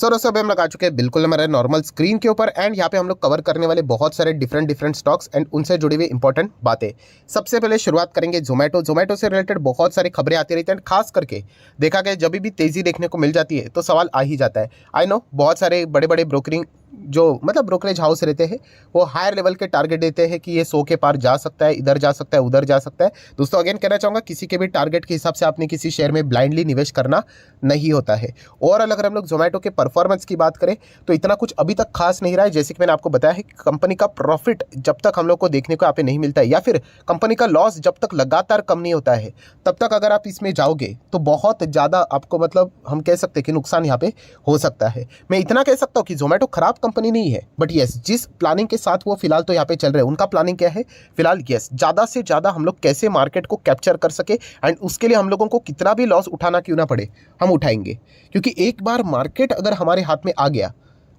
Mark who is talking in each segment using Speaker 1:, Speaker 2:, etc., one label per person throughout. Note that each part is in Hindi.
Speaker 1: सो दोस्तों अभी हम लोग आ चुके हैं बिल्कुल हमारे नॉर्मल स्क्रीन के ऊपर एंड यहाँ पे हम लोग कवर करने वाले बहुत सारे डिफरेंट स्टॉक्स एंड उनसे जुड़ी हुई इंपॉर्टेंट बातें। सबसे पहले शुरुआत करेंगे जोमेटो से रिलेटेड बहुत सारी खबरें आती रहती हैं एंड खास करके देखा गया जब भी तेजी देखने को मिल जाती है तो सवाल आ ही जाता है। आई नो बहुत सारे बड़े बड़े ब्रोकरिंग जो मतलब ब्रोकरेज हाउस रहते हैं वो हायर लेवल के टारगेट देते हैं कि ये 100 के पार जा सकता है, इधर जा सकता है, उधर जा सकता है। दोस्तों अगेन कहना चाहूँगा किसी के भी टारगेट के हिसाब से आपने किसी शेयर में ब्लाइंडली निवेश करना नहीं होता है। ओवरऑल अगर हम लोग जोमेटो के परफॉर्मेंस की बात करें तो इतना कुछ अभी तक खास नहीं रहा है। जैसे कि मैंने आपको बताया है कि कंपनी का प्रॉफिट जब तक हम लोग को देखने को यहाँ पे नहीं मिलता है या फिर कंपनी का लॉस जब तक लगातार कम नहीं होता है तब तक अगर आप इसमें जाओगे तो बहुत ज़्यादा आपको मतलब हम कह सकते हैं कि नुकसान यहाँ पे हो सकता है। मैं इतना कह सकता हूँ कि जोमेटो खराब कंपनी नहीं है, बट यस जिस प्लानिंग के साथ वो फिलहाल तो यहाँ पे चल रहे हैं उनका प्लानिंग क्या है फिलहाल, यस ज़्यादा से ज़्यादा हम लोग कैसे मार्केट को कैप्चर कर सके एंड उसके लिए हम लोगों को कितना भी लॉस उठाना क्यों ना पड़े हम उठाएंगे। क्योंकि एक बार मार्केट अगर हमारे हाथ में आ गया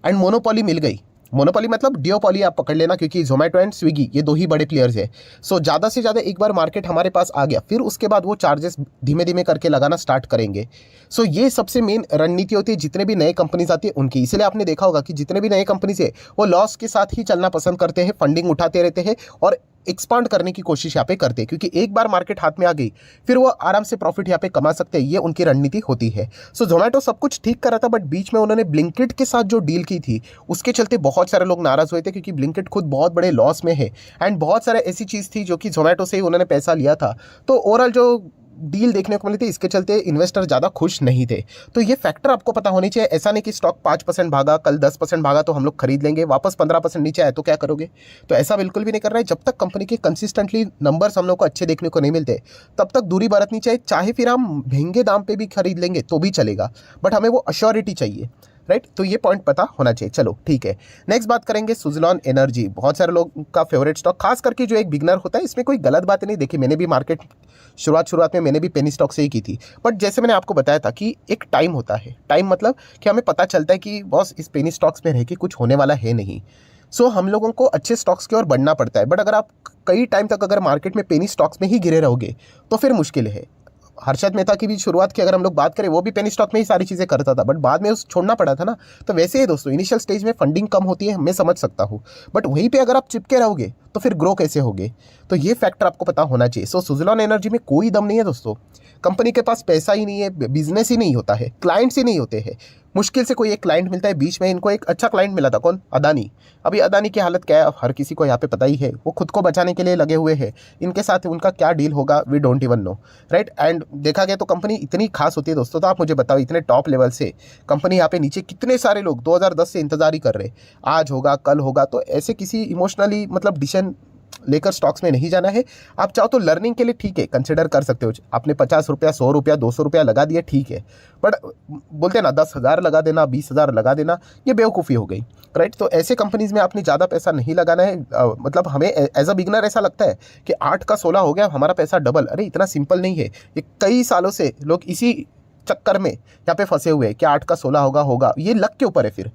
Speaker 1: एंड मोनोपोली मिल गई, मोनोपोली मतलब डिओपोली आप पकड़ लेना क्योंकि जोमेटो एंड स्विगी ये दो ही बड़े प्लेयर्स है। सो ज़्यादा से ज़्यादा एक बार मार्केट हमारे पास आ गया फिर उसके बाद वो चार्जेस धीमे धीमे करके लगाना स्टार्ट करेंगे। सो ये सबसे मेन रणनीति होती है जितने भी नए कंपनीज आती है उनकी। इसलिए आपने देखा होगा कि जितने भी नए कंपनीज है वो लॉस के साथ ही चलना पसंद करते हैं, फंडिंग उठाते रहते हैं और एक्सपांड करने की कोशिश यहाँ पे करते हैं क्योंकि एक बार मार्केट हाथ में आ गई फिर वो आराम से प्रॉफिट यहाँ पे कमा सकते हैं, ये उनकी रणनीति होती है। सो जोमेटो सब कुछ ठीक कर रहा था बट बीच में उन्होंने ब्लिंकिट के साथ जो डील की थी उसके चलते बहुत सारे लोग नाराज हुए थे क्योंकि ब्लिंकिट खुद बहुत बड़े लॉस में है एंड बहुत सारे ऐसी चीज़ थी जो कि जोमेटो से ही उन्होंने पैसा लिया था। तो ओवरऑल जो डील देखने को मिली थी इसके चलते इन्वेस्टर ज़्यादा खुश नहीं थे। तो ये फैक्टर आपको पता होनी चाहिए। ऐसा नहीं कि स्टॉक 5% भागा, कल 10% भागा तो हम लोग खरीद लेंगे, वापस 15% नीचे आए तो क्या करोगे। तो ऐसा बिल्कुल भी नहीं कर रहा है। जब तक कंपनी के कंसिस्टेंटली नंबर्स हम लोग को अच्छे देखने को नहीं मिलते तब तक दूरी बरतनी चाहिए। चाहे फिर हम महंगे दाम पे भी खरीद लेंगे तो भी चलेगा बट हमें वो अश्योरिटी चाहिए, राइट। तो ये पॉइंट पता होना चाहिए। चलो ठीक है, नेक्स्ट बात करेंगे सुजलॉन एनर्जी, बहुत सारे लोग का फेवरेट स्टॉक, खास करके जो एक बिगनर होता है। इसमें कोई गलत बात नहीं, देखिए मैंने भी मार्केट शुरुआत में मैंने भी पेनी स्टॉक से ही की थी बट जैसे मैंने आपको बताया था कि एक टाइम होता है, टाइम मतलब कि हमें पता चलता है कि बॉस इस पेनी स्टॉक्स में रह के कुछ होने वाला है नहीं। सो हम लोगों को अच्छे स्टॉक्स की ओर बढ़ना पड़ता है। बट अगर आप कई टाइम तक अगर मार्केट में पेनी स्टॉक्स में ही गिरे रहोगे तो फिर मुश्किल है। हर्षद मेहता की भी शुरुआत की अगर हम लोग बात करें वो भी पेनी स्टॉक में ही सारी चीज़ें करता था बट बाद में उस छोड़ना पड़ा था ना। तो वैसे ही दोस्तों इनिशियल स्टेज में फंडिंग कम होती है, मैं समझ सकता हूँ, बट वहीं पे अगर आप चिपके रहोगे तो फिर ग्रो कैसे होगे। तो ये फैक्टर आपको पता होना चाहिए। सो सुजलॉन एनर्जी में कोई दम नहीं है दोस्तों, कंपनी के पास पैसा ही नहीं है, बिजनेस ही नहीं होता है, क्लाइंट्स ही नहीं होते हैं। मुश्किल से कोई एक क्लाइंट मिलता है। बीच में इनको एक अच्छा क्लाइंट मिला था, कौन, अदानी। अभी अदानी की हालत क्या है हर किसी को यहाँ पे पता ही है, वो खुद को बचाने के लिए लगे हुए हैं। इनके साथ उनका क्या डील होगा we don't even know, right. And देखा गया तो कंपनी इतनी खास होती है दोस्तों, तो आप मुझे बताओ इतने टॉप लेवल से कंपनी यहाँ पे नीचे कितने सारे लोग 2010 से इंतजार ही कर रहे, आज होगा कल होगा। तो ऐसे किसी इमोशनली मतलब डिसीजन लेकर स्टॉक्स में नहीं जाना है। आप चाहो तो लर्निंग के लिए ठीक है, कंसिडर कर सकते हो। आपने 50 रुपया, 100 रुपया, 200 रुपया लगा दिया, ठीक है, बट बोलते हैं ना 10,000 लगा देना, 20,000 लगा देना, ये बेवकूफ़ी हो गई, राइट। तो ऐसे कंपनीज में आपने ज़्यादा पैसा नहीं लगाना है। मतलब हमें एज अ बिगनर ऐसा लगता है कि 8 का 16 हो गया, हमारा पैसा डबल। अरे इतना सिंपल नहीं है। ये कई सालों से लोग इसी चक्कर में यहाँ पे फंसे हुए हैं कि 8 का 16 होगा। ये लक के ऊपर है, फिर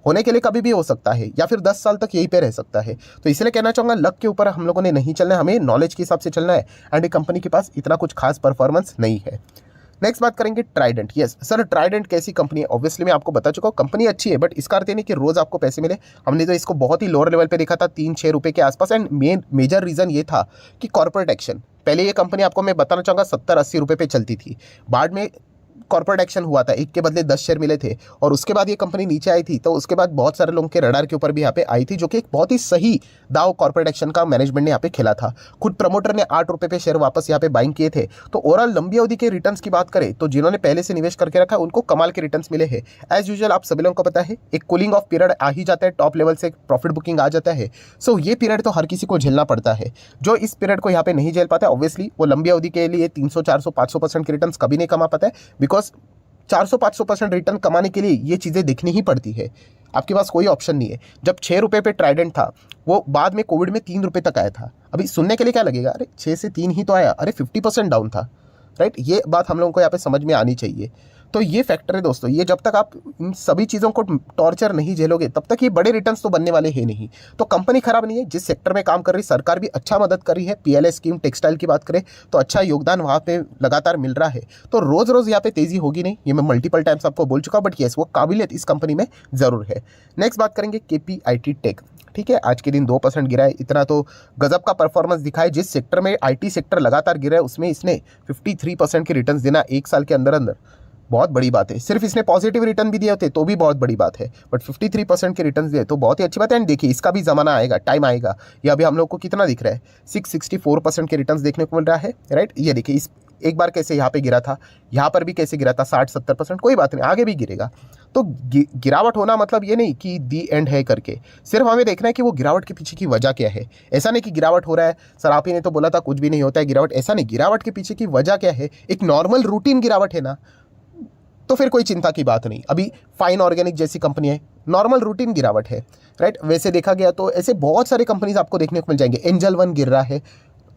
Speaker 1: होने के लिए कभी भी हो सकता है या फिर 10 साल तक यहीं पे रह सकता है। तो इसलिए कहना चाहूँगा लक के ऊपर हम लोगों ने नहीं चलना है, हमें नॉलेज के हिसाब से चलना है। एंड एक कंपनी के पास इतना कुछ खास परफॉर्मेंस नहीं है। नेक्स्ट बात करेंगे ट्राइडेंट। यस सर, ट्राइडेंट कैसी कंपनी है? ऑब्वियसली मैं आपको बता चुका हूँ, कंपनी अच्छी है बट इसका अर्थ नहीं कि रोज़ आपको पैसे मिले। हमने तो इसको बहुत ही लोअर लेवल पे देखा था, 3-6 रुपये के आसपास। एंड मेजर रीज़न ये था कि कॉर्पोरेट एक्शन। पहले ये कंपनी आपको मैं बताना चाहूँगा 70-80 रुपये पे चलती थी, बाद में कॉर्पोरेट एक्शन हुआ था, एक के बदले 10 शेयर मिले थे और उसके बाद ये कंपनी नीचे आई थी। तो उसके बाद बहुत सारे लोगों के रडार के ऊपर भी यहाँ पे आई थी, जो कि एक बहुत ही सही दाव कॉर्पोरेट एक्शन का मैनेजमेंट ने यहाँ पे खेला था। खुद प्रमोटर ने 8 रुपये पे शेयर वापस यहाँ पे बाइंग किए थे। तो ओवरऑल लंबी अवधि के रिटर्न्स की बात करें तो जिन्होंने पहले से निवेश करके रखा है उनको कमाल के रिटर्न्स मिले हैं। एज यूजुअल आप सभी लोगों को पता है एक कूलिंग ऑफ पीरियड आ ही जाता है, टॉप लेवल से प्रॉफिट बुकिंग आ जाता है। सो ये पीरियड तो हर किसी को झेलना पड़ता है। जो इस पीरियड को यहाँ पे नहीं झेल पाता है ऑब्वियसली वो लंबी अवधि के लिए 300, 400, 500% के रिटर्न्स कभी नहीं कमा पाता है। बिकॉज 400-500% रिटर्न कमाने के लिए ये चीज़ें देखनी ही पड़ती है, आपके पास कोई ऑप्शन नहीं है। जब 6 रुपये पे ट्राइडेंट था वो बाद में कोविड में 3 रुपये तक आया था। अभी सुनने के लिए क्या लगेगा, अरे 6 से 3 ही तो आया, अरे 50% डाउन था, राइट। ये बात हम लोगों को यहाँ पे समझ में आनी चाहिए। तो ये फैक्टर है दोस्तों, ये जब तक आप इन सभी चीज़ों को टॉर्चर नहीं झेलोगे तब तक ये बड़े रिटर्न्स तो बनने वाले हैं नहीं। तो कंपनी खराब नहीं है, जिस सेक्टर में काम कर रही सरकार भी अच्छा मदद कर रही है। पीएलआई स्कीम टेक्सटाइल की बात करें तो अच्छा योगदान वहाँ पे लगातार मिल रहा है। तो रोज़ रोज़ यहाँ पे तेज़ी होगी नहीं, ये मैं मल्टीपल टाइम्स आपको बोल चुका हूँ, बट येस वो काबिलियत इस कंपनी में ज़रूर है। नेक्स्ट बात करेंगे केपीआईटी टेक। ठीक है, आज के दिन 2% गिरा है, इतना तो गजब का परफॉर्मेंस दिखा है। जिस सेक्टर में आईटी सेक्टर लगातार गिरा है उसमें इसने 53% के रिटर्न्स देना एक साल के अंदर अंदर बहुत बड़ी बात है। सिर्फ इसने पॉजिटिव रिटर्न भी दिए होते तो भी बहुत बड़ी बात है, बट 53% के रिटर्न दिए तो बहुत ही अच्छी बात है। एंड देखिए इसका भी ज़माना आएगा, टाइम आएगा। ये अभी हम लोग को कितना दिख रहा है, 664% के रिटर्न देखने को मिल रहा है, राइट। ये देखिए इस एक बार कैसे यहाँ पे गिरा था, यहाँ पर भी कैसे गिरा था 60-70%, कोई बात नहीं आगे भी गिरेगा। तो गिरावट होना मतलब ये नहीं कि दी एंड है करके, सिर्फ हमें देखना है कि वो गिरावट के पीछे की वजह क्या है। ऐसा नहीं कि गिरावट हो रहा है, सर आप ही ने तो बोला था कुछ भी नहीं होता है गिरावट, ऐसा नहीं। गिरावट के पीछे की वजह क्या है, एक नॉर्मल रूटीन गिरावट है ना, तो फिर कोई चिंता की बात नहीं। अभी फाइन ऑर्गेनिक जैसी कंपनी है, नॉर्मल रूटीन गिरावट है, राइट। वैसे देखा गया तो ऐसे बहुत सारे कंपनीज आपको देखने को मिल जाएंगे। एंजल वन गिर रहा है,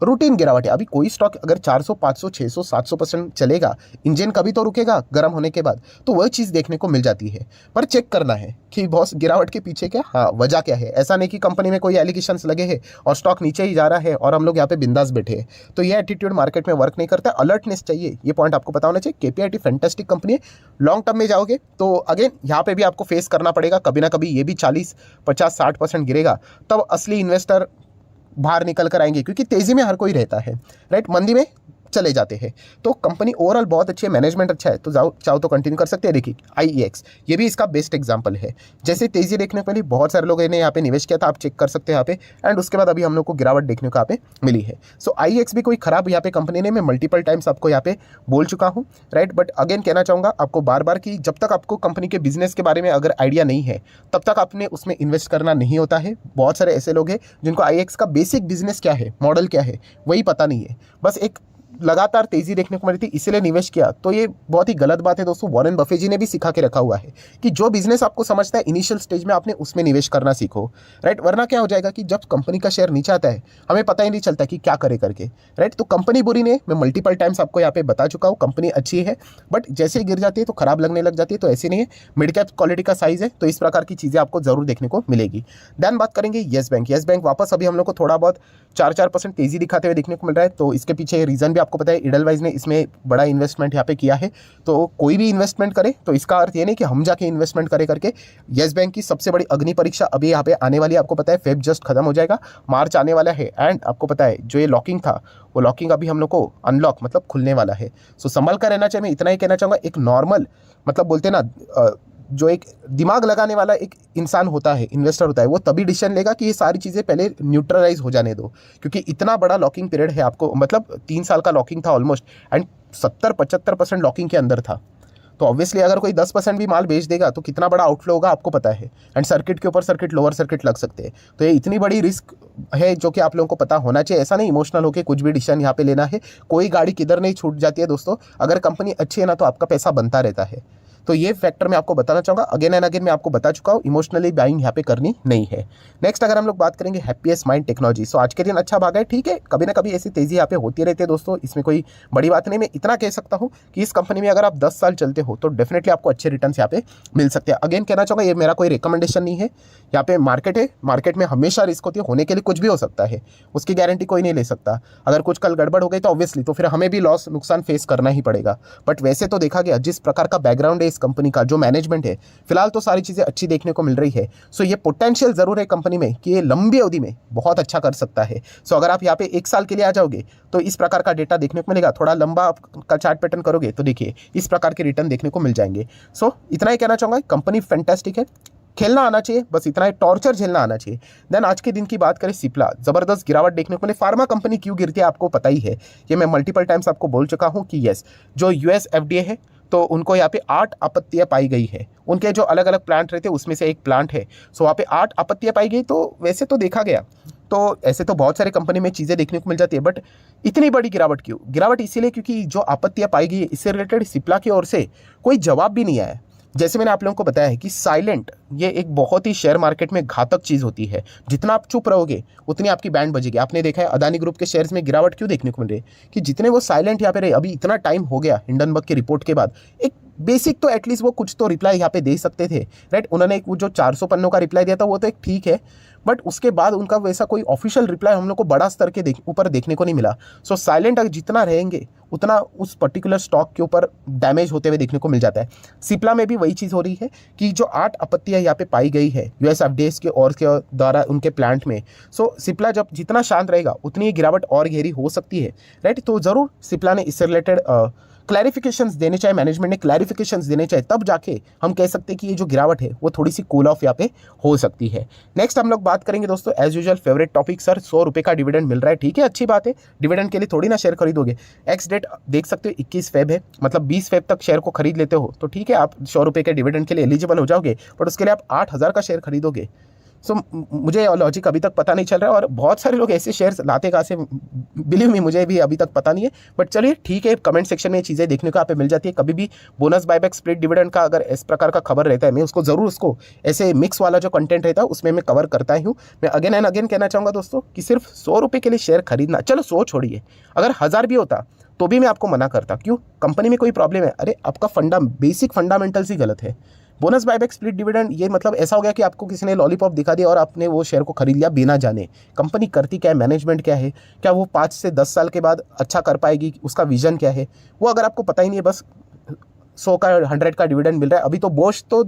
Speaker 1: रूटीन गिरावट है। अभी कोई स्टॉक अगर 400, 500, 600, 700% चलेगा, इंजन कभी तो रुकेगा गर्म होने के बाद, तो वह चीज़ देखने को मिल जाती है। पर चेक करना है कि बॉस गिरावट के पीछे क्या, हाँ वजह क्या है। ऐसा नहीं कि कंपनी में कोई एलिगेशंस लगे हैं और स्टॉक नीचे ही जा रहा है और हम लोग यहाँ पे बिंदास बैठे हैं, तो ये एटीट्यूड मार्केट में वर्क नहीं करता। अलर्टनेस चाहिए, ये पॉइंट आपको पता होना चाहिए। केपीआईटी फैंटास्टिक कंपनी है, लॉन्ग टर्म में जाओगे तो अगेन यहाँ पे भी आपको फेस करना पड़ेगा कभी ना कभी, ये भी 40, 50, 60% गिरेगा, तब असली इन्वेस्टर बाहर निकल कर आएंगे, क्योंकि तेज़ी में हर कोई रहता है, राइट, मंदी में चले जाते हैं। तो कंपनी ओवरऑल बहुत अच्छी है, मैनेजमेंट अच्छा है, तो जाओ चाहो तो कंटिन्यू कर सकते हैं। देखिए आईईएक्स ये भी इसका बेस्ट एग्जांपल है। जैसे तेज़ी देखने को मिली, बहुत सारे लोगों ने यहाँ पे निवेश किया था, आप चेक कर सकते हैं यहाँ पे, एंड उसके बाद अभी हम लोग को गिरावट देखने को यहाँ पे मिली है। सो आईईएक्स भी कोई खराब यहाँ पे कंपनी ने, मैं मल्टीपल टाइम्स आपको यहाँ पे बोल चुका हूँ, राइट। बट अगेन कहना चाहूँगा आपको बार बार कि जब तक आपको कंपनी के बिजनेस के बारे में अगर आइडिया नहीं है तब तक आपने उसमें इन्वेस्ट करना नहीं होता है। बहुत सारे ऐसे लोग हैं जिनको आईईएक्स का बेसिक बिजनेस क्या है, मॉडल क्या है, वही पता नहीं है, बस एक लगातार तेजी देखने को मिली थी इसलिए निवेश किया, तो ये बहुत ही गलत बात है दोस्तों। वॉरेन बफे जी ने भी सिखा के रखा हुआ है कि जो बिजनेस आपको समझता है इनिशियल स्टेज में आपने उसमें निवेश करना सीखो, राइट। वरना क्या हो जाएगा कि जब कंपनी का शेयर नीचे आता है हमें पता ही नहीं चलता कि क्या करे करके, राइट। तो कंपनी बुरी नहीं है, मैं मल्टीपल टाइम्स आपको यहाँ पे बता चुका हूँ, कंपनी अच्छी है, बट जैसे ही गिर जाती है तो खराब लगने लग जाती है, तो ऐसी नहीं है। मिड कैप क्वालिटी का साइज है, तो इस प्रकार की चीज़ें आपको जरूर देखने को मिलेगी। देन बात करेंगे येस बैंक। येस बैंक वापस अभी हम लोग को थोड़ा बहुत 4% तेजी दिखाते हुए देखने को मिल रहा है, तो इसके पीछे रीजन भी आपको पता है, इडलवाइज ने इसमें बड़ा इन्वेस्टमेंट यहाँ पे किया है। तो कोई भी इन्वेस्टमेंट करे तो इसका अर्थ ये नहीं कि हम जाके इन्वेस्टमेंट करे करके। येस बैंक की सबसे बड़ी अग्नि परीक्षा अभी यहाँ पे आने वाली है, आपको पता है फेब जस्ट खत्म हो जाएगा, मार्च आने वाला है, एंड आपको पता है जो ये लॉकिंग था वो लॉकिंग अभी हम लोग को अनलॉक मतलब खुलने वाला है। सो संभल कर रहना चाहिए, मैं इतना ही कहना चाहूँगा। एक नॉर्मल मतलब बोलते ना जो एक दिमाग लगाने वाला एक इंसान होता है, इन्वेस्टर होता है, वो तभी डिसीजन लेगा कि ये सारी चीज़ें पहले न्यूट्रलाइज हो जाने दो, क्योंकि इतना बड़ा लॉकिंग पीरियड है आपको, मतलब 3 साल का लॉकिंग था ऑलमोस्ट, एंड 70-75% लॉकिंग के अंदर था। तो ऑब्वियसली अगर कोई 10% भी माल बेच देगा तो कितना बड़ा आउटफ्लो होगा आपको पता है, एंड सर्किट के ऊपर सर्किट, लोअर सर्किट लग सकते हैं। तो ये इतनी बड़ी रिस्क है जो कि आप लोगों को पता होना चाहिए। ऐसा नहीं इमोशनल होकर कुछ भी डिसीजन यहाँ पे लेना है, कोई गाड़ी किधर नहीं छूट जाती है दोस्तों। अगर कंपनी अच्छी है ना तो आपका पैसा बनता रहता है। तो ये फैक्टर मैं आपको बताना चाहूँगा, अगेन एंड अगेन मैं आपको बता चुका हूँ, इमोशनली बाइंग यहाँ पे करनी नहीं है। नेक्स्ट अगर हम लोग बात करेंगे हैप्पीएस्ट माइंड टेक्नोलॉजी, सो आज के दिन अच्छा भागा है, ठीक है, कभी ना कभी ऐसी तेजी यहाँ पे होती रहती है दोस्तों, इसमें कोई बड़ी बात नहीं। मैं इतना कह सकता हूँ कि इस कंपनी में अगर आप 10 साल चलते हो तो डेफिनेटली आपको अच्छे रिटर्न यहाँ पे मिल सकते हैं। अगेन कहना चाहूँगा ये मेरा कोई रिकमेंडेशन नहीं है, यहाँ पे मार्केट है, मार्केट में हमेशा रिस्क होती है, होने के लिए कुछ भी हो सकता है, उसकी गारंटी कोई नहीं ले सकता। अगर कुछ कल गड़बड़ हो गई तो ऑब्वियसली तो फिर हमें भी लॉस नुकसान फेस करना ही पड़ेगा। बट वैसे तो देखा गया जिस प्रकार का बैकग्राउंड है इस कंपनी का, जो मैनेजमेंट है, फिलहाल तो सारी चीजें अच्छी देखने को मिल रही है। सो ये पोटेंशियल जरूर है कंपनी में कि ये लंबी अवधि में बहुत अच्छा कर सकता है। सो अगर आप यहाँ पे 1 साल के लिए आ जाओगे तो इस प्रकार का डेटा देखने को मिलेगा, थोड़ा लंबा का चार्ट पैटर्न करोगे तो देखिए इस प्रकार के रिटर्न देखने को मिल जाएंगे। सो इतना ही कहना चाहूंगा, कंपनी फैंटास्टिक है, खेलना आना चाहिए, बस इतना ही, टॉर्चर झेलना आना चाहिए। देन आज के दिन की बात करें, सिप्ला जबरदस्त गिरावट देखने को मिले। फार्मा कंपनी क्यों गिरती है आपको पता ही है, ये मैं मल्टीपल टाइम्स आपको बोल चुका हूं कि यस, जो यूएस एफडीए है तो उनको यहाँ पे 8 आपत्तियां पाई गई है। उनके जो अलग अलग प्लांट रहते हैं उसमें से एक प्लांट है, सो वहाँ पे 8 आपत्तियां पाई गई। तो वैसे तो देखा गया तो ऐसे तो बहुत सारे कंपनी में चीज़ें देखने को मिल जाती है, बट इतनी बड़ी गिरावट क्यों? गिरावट इसीलिए क्योंकि जो आपत्तियां पाई गई है इससे रिलेटेड सिप्ला की ओर से कोई जवाब भी नहीं आया। जैसे मैंने आप लोगों को बताया है कि साइलेंट ये एक बहुत ही शेयर मार्केट में घातक चीज़ होती है, जितना आप चुप रहोगे उतनी आपकी बैंड बजेगी। आपने देखा है अदानी ग्रुप के शेयर्स में गिरावट क्यों देखने को मिल रही है, कि जितने वो साइलेंट यहाँ पे रहे, अभी इतना टाइम हो गया हिंडनबर्ग की रिपोर्ट के बाद, एक बेसिक तो एटलीस्ट वो कुछ तो रिप्लाई यहाँ पे दे सकते थे, राइट। उन्होंने वो जो 400 पन्नों का रिप्लाई दिया था वो तो एक ठीक है, बट उसके बाद उनका वैसा कोई ऑफिशियल रिप्लाई हम लोग को बड़ा स्तर के ऊपर देखने को नहीं मिला। सो साइलेंट जितना रहेंगे उतना उस पर्टिकुलर स्टॉक के ऊपर डैमेज होते हुए देखने को मिल जाता है। सिप्ला में भी वही चीज़ हो रही है कि जो 8 आपत्तियां यहाँ पे पाई गई है यूएस एफडीए के और के द्वारा उनके प्लांट में, सो सिप्ला जब जितना शांत रहेगा उतनी गिरावट और गहरी हो सकती है, राइट। तो ज़रूर सिप्ला ने इससे रिलेटेड क्लैरिफिकेशंस देने चाहिए, मैनेजमेंट ने क्लैरिफिकेशंस देने चाहिए, तब जाके हम कह सकते हैं कि ये जो गिरावट है वो थोड़ी सी कूल ऑफ यहाँ पे हो सकती है। नेक्स्ट हम लोग बात करेंगे दोस्तों as usual favourite topic, sir 100 रुपये का डिविडेंड मिल रहा है, ठीक है अच्छी बात है, डिविडेंड के लिए थोड़ी ना शेयर खरीदोगे। एक्स डेट देख सकते हो 21 फेब है, मतलब 20 फेब तक शेयर को खरीद लेते हो तो ठीक है, आप 100 रुपये के डिविडेंड के लिए एलिजिबल हो जाओगे, बट उसके लिए आप 8,000 का शेयर खरीदोगे। सो मुझे लॉजिक अभी तक पता नहीं चल रहा है, और बहुत सारे लोग ऐसे शेयर्स लाते कहाँ से, बिलीव मी मुझे भी अभी तक पता नहीं है, बट चलिए ठीक है, कमेंट सेक्शन में ये चीज़ें देखने को यहाँ पे मिल जाती है। कभी भी बोनस बायबैक स्प्लिट डिविडेंड का अगर इस प्रकार का खबर रहता है, मैं उसको ज़रूर उसको ऐसे मिक्स वाला जो कंटेंट रहता है उसमें मैं कवर करता ही हूँ। मैं अगेन एंड अगेन कहना चाहूँगा दोस्तों कि सिर्फ 100 रुपये के लिए शेयर खरीदना, चलो 100 छोड़िए, अगर 1000 भी होता तो भी मैं आपको मना करता। क्यों? कंपनी में कोई प्रॉब्लम है, अरे आपका बेसिक फंडामेंटल्स ही गलत है। बोनस बायबैक स्प्लिट डिविडेंड ये मतलब ऐसा हो गया कि आपको किसी ने लॉलीपॉप दिखा दिया और आपने वो शेयर को खरीद लिया बिना जाने कंपनी करती क्या है, मैनेजमेंट क्या है, क्या वो 5 से 10 साल के बाद अच्छा कर पाएगी, उसका विजन क्या है, वो अगर आपको पता ही नहीं है, बस 100 का 100 का डिविडेंड मिल रहा है, अभी तो बोश तो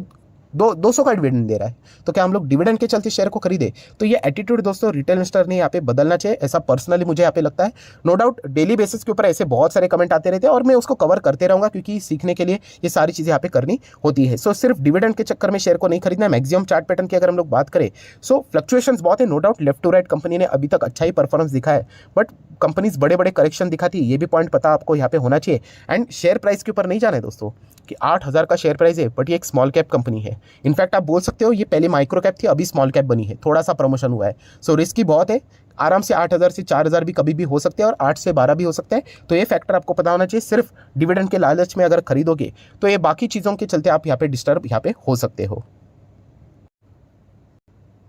Speaker 1: 200 का डिविडेंड दे रहा है, तो क्या हम लोग डिविडेंड के चलते शेयर को खरीदे? तो ये एटीट्यूड दोस्तों रिटेल इन्वेस्टर ने यहाँ पे बदलना चाहिए, ऐसा पर्सनली मुझे यहाँ पे लगता है। नो डाउट डेली बेसिस के ऊपर ऐसे बहुत सारे कमेंट आते रहते हैं और मैं उसको कवर करते रहूंगा, क्योंकि सीखने के लिए ये सारी चीज़ें यहाँ पे करनी होती है। सो सिर्फ डिविडेंड के चक्कर में शेयर को नहीं खरीदना। मैक्सिमम चार्ट पैटर्न की अगर हम लोग बात करें, सो फ्लक्चुएशंस बहुत है, no doubt left to right company ने अभी तक अच्छा ही परफॉर्मेंस दिखा है, बट कंपनीज बड़े बड़े करेक्शन दिखाती है, ये भी पॉइंट पता आपको यहाँ पे होना चाहिए। एंड शेयर प्राइस के ऊपर नहीं जाना है दोस्तों कि 8,000 का शेयर प्राइस है, बट ये एक स्मॉल कैप कंपनी है। इनफैक्ट आप बोल सकते हो ये पहले माइक्रो कैप थी, अभी स्मॉल कैप बनी है, थोड़ा सा प्रमोशन हुआ है। सो रिस्की बहुत है, आराम से 8,000 से 4,000 भी कभी भी हो सकते हैं और 8 से 12 भी हो सकता है। तो ये फैक्टर आपको पता होना चाहिए। सिर्फ डिविडेंड के लालच में अगर खरीदोगे तो ये बाकी चीज़ों के चलते आप यहाँ पे डिस्टर्ब यहाँ पे हो सकते हो।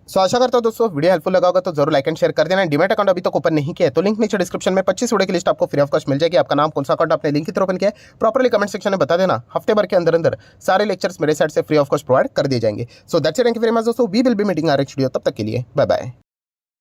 Speaker 1: सो आशा करता हूं दोस्तों वीडियो हेल्पफुल लगा होगा, तो जरूर लाइक एंड शेयर कर देना। डीमैट अकाउंट अभी तक ओपन नहीं किया है तो लिंक नीचे डिस्क्रिप्शन में 25 वीडियो की लिस्ट आपको फ्री ऑफ कॉस्ट मिल जाएगी। आपका नाम कौन सा अकाउंट आपने लिंक की तरह ओपन किया है प्रॉपर्ली कमेंट सेक्शन में बता देना। हफ्ते भर के अंदर अंदर सारे लेक्चर्स मेरे साइड से फ्री ऑफ कॉस्ट प्रोवाइड कर दिए जाएंगे। So that's it, thank you very much दोस्तों, we will be meeting our next video, तब तक के लिए बाय बाय।